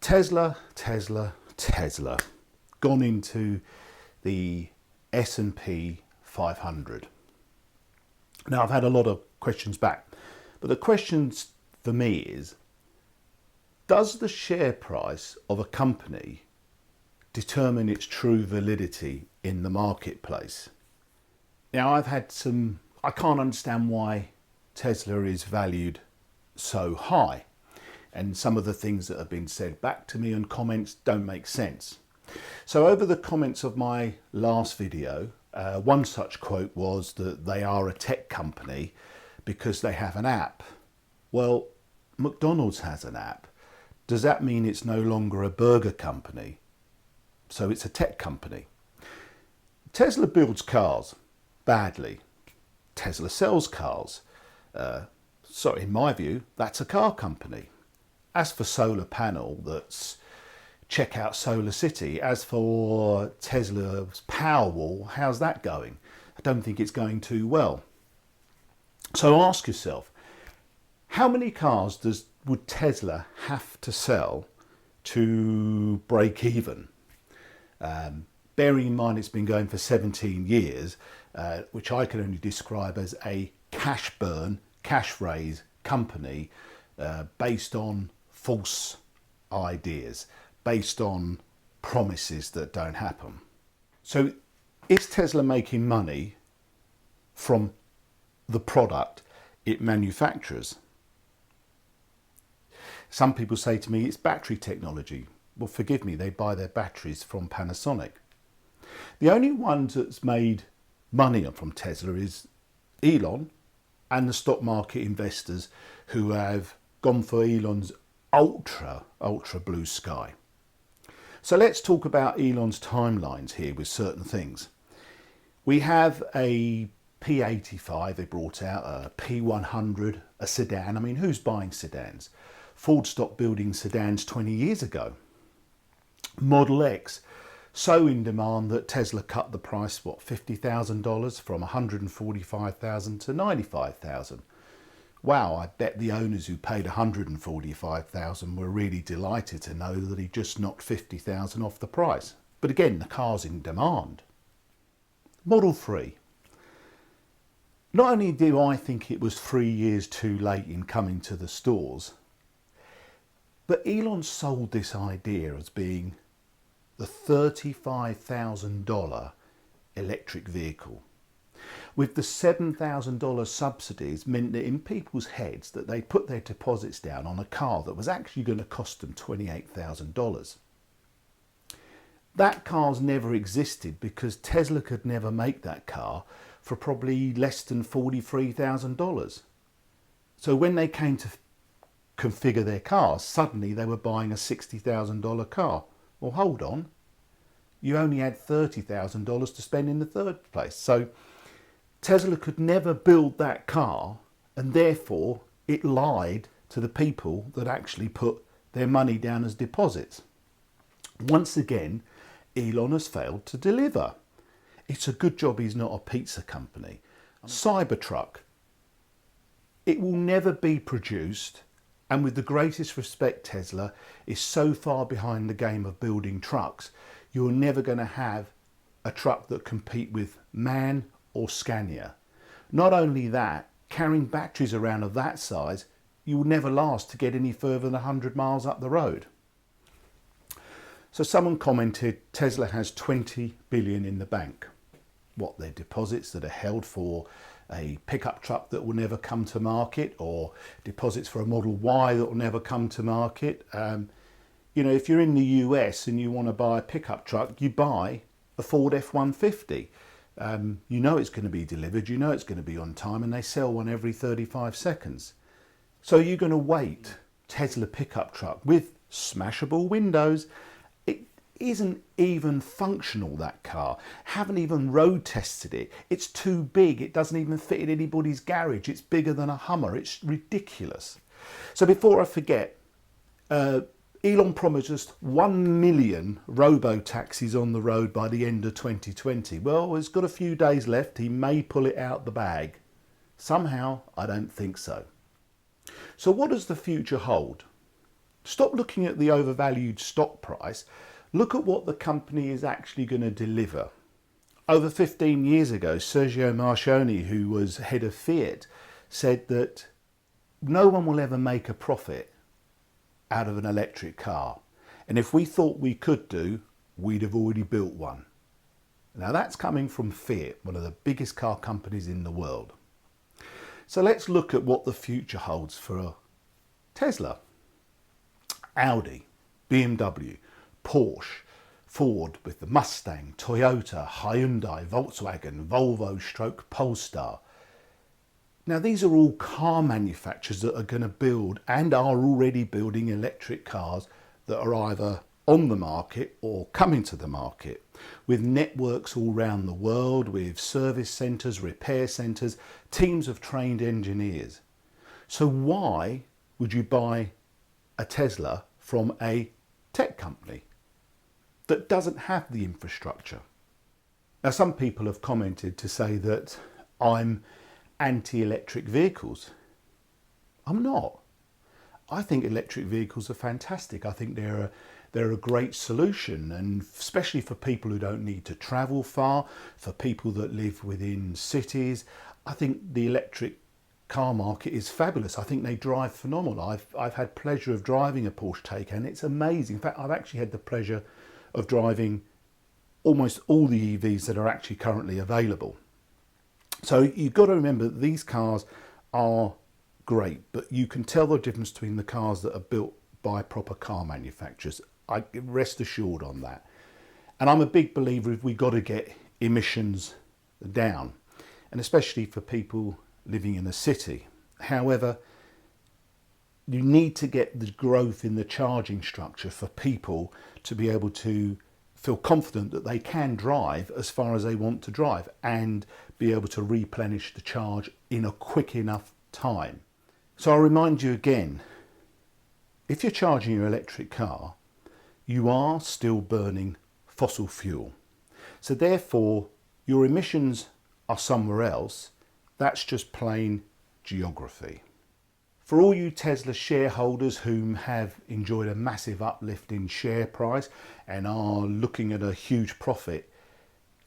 Tesla, gone into the S&P 500. Now, I've had a lot of questions back, but the questions for me is, does the share price of a company determine its true validity in the marketplace? Now, I can't understand why Tesla is valued so high, and some of the things that have been said back to me and comments don't make sense. So over the comments of my last video, one such quote was that they are a tech company because they have an app. Well, McDonald's has an app. Does that mean it's no longer a burger company? So it's a tech company. Tesla builds cars badly. Tesla sells cars. So in my view, that's a car company. As for solar panel, that's check out Solar City. As for Tesla's Powerwall, how's that going? I don't think it's going too well. So ask yourself, how many cars would Tesla have to sell to break even? Bearing in mind it's been going for 17 years, which I can only describe as a cash burn, cash raise company based on false ideas, based on promises that don't happen. So is Tesla making money from the product it manufactures? Some people say to me it's battery technology. Well, forgive me, they buy their batteries from Panasonic. The only ones that's made money from Tesla is Elon and the stock market investors who have gone for Elon's ultra blue sky. So let's talk about Elon's timelines here with certain things. We have a P85 they brought out, a P100, a sedan. I mean, who's buying sedans? Ford stopped building sedans 20 years ago. Model X, so in demand that Tesla cut the price, what, $50,000 from $145,000 to $95,000. Wow, I bet the owners who paid $145,000 were really delighted to know that he just knocked $50,000 off the price. But again, the car's in demand. Model 3. Not only do I think it was 3 years too late in coming to the stores, but Elon sold this idea as being the $35,000 electric vehicle. With the $7,000 subsidies meant that in people's heads that they put their deposits down on a car that was actually going to cost them $28,000. That car's never existed because Tesla could never make that car for probably less than $43,000. So when they came to configure their cars, suddenly they were buying a $60,000 car. Well, hold on, you only had $30,000 to spend in the third place. So Tesla could never build that car, and therefore it lied to the people that actually put their money down as deposits. Once again, Elon has failed to deliver. It's a good job he's not a pizza company. Cybertruck, it will never be produced. And with the greatest respect, Tesla is so far behind the game of building trucks, you're never going to have a truck that compete with MAN or Scania. Not only that, carrying batteries around of that size, you will never last to get any further than 100 miles up the road. So someone commented, Tesla has 20 billion in the bank. What, their deposits that are held for a pickup truck that will never come to market, or deposits for a Model Y that will never come to market. You know, if you're in the US and you want to buy a pickup truck, you buy a Ford F-150. You know it's going to be delivered, you know it's going to be on time, and they sell one every 35 seconds. So you're going to wait, Tesla pickup truck with smashable windows. Isn't even functional, that car. Haven't even road tested it. It's too big. It doesn't even fit in anybody's garage. It's bigger than a Hummer. It's ridiculous. So before I forget, Elon promised us 1 million robo-taxis on the road by the end of 2020. Well, it's got a few days left. He may pull it out the bag. Somehow, I don't think so. So what does the future hold? Stop looking at the overvalued stock price. Look at what the company is actually going to deliver. Over 15 years ago, Sergio Marchionne, who was head of Fiat, said that no one will ever make a profit out of an electric car. And if we thought we could do, we'd have already built one. Now that's coming from Fiat, one of the biggest car companies in the world. So let's look at what the future holds for Tesla. Audi, BMW, Porsche, Ford with the Mustang, Toyota, Hyundai, Volkswagen, Volvo / Polestar. Now these are all car manufacturers that are going to build and are already building electric cars that are either on the market or coming to the market, with networks all around the world, with service centres, repair centres, teams of trained engineers. So why would you buy a Tesla from a tech company that doesn't have the infrastructure? Now some people have commented to say that I'm anti-electric vehicles. I'm not. I think electric vehicles are fantastic. I think they're a great solution, and especially for people who don't need to travel far, for people that live within cities. I think the electric car market is fabulous. I think they drive phenomenal. I've had pleasure of driving a Porsche Taycan. It's amazing. In fact, I've actually had the pleasure of driving almost all the EVs that are actually currently available. So you've got to remember that these cars are great, but you can tell the difference between the cars that are built by proper car manufacturers. I rest assured on that. And I'm a big believer if we've got to get emissions down, and especially for people living in a city. However, you need to get the growth in the charging structure for people to be able to feel confident that they can drive as far as they want to drive and be able to replenish the charge in a quick enough time. So I'll remind you again, if you're charging your electric car, you are still burning fossil fuel. So therefore, your emissions are somewhere else. That's just plain geography. For all you Tesla shareholders whom have enjoyed a massive uplift in share price and are looking at a huge profit,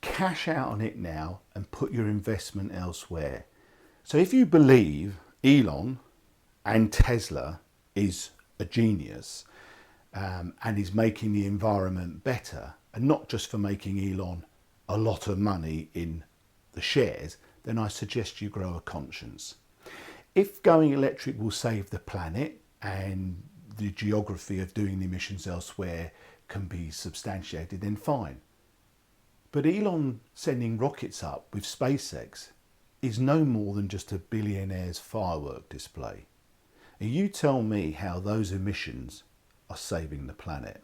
cash out on it now and put your investment elsewhere. So if you believe Elon and Tesla is a genius and is making the environment better, and not just for making Elon a lot of money in the shares, then I suggest you grow a conscience. If going electric will save the planet and the geography of doing the emissions elsewhere can be substantiated, then fine. But Elon sending rockets up with SpaceX is no more than just a billionaire's firework display. And you tell me how those emissions are saving the planet.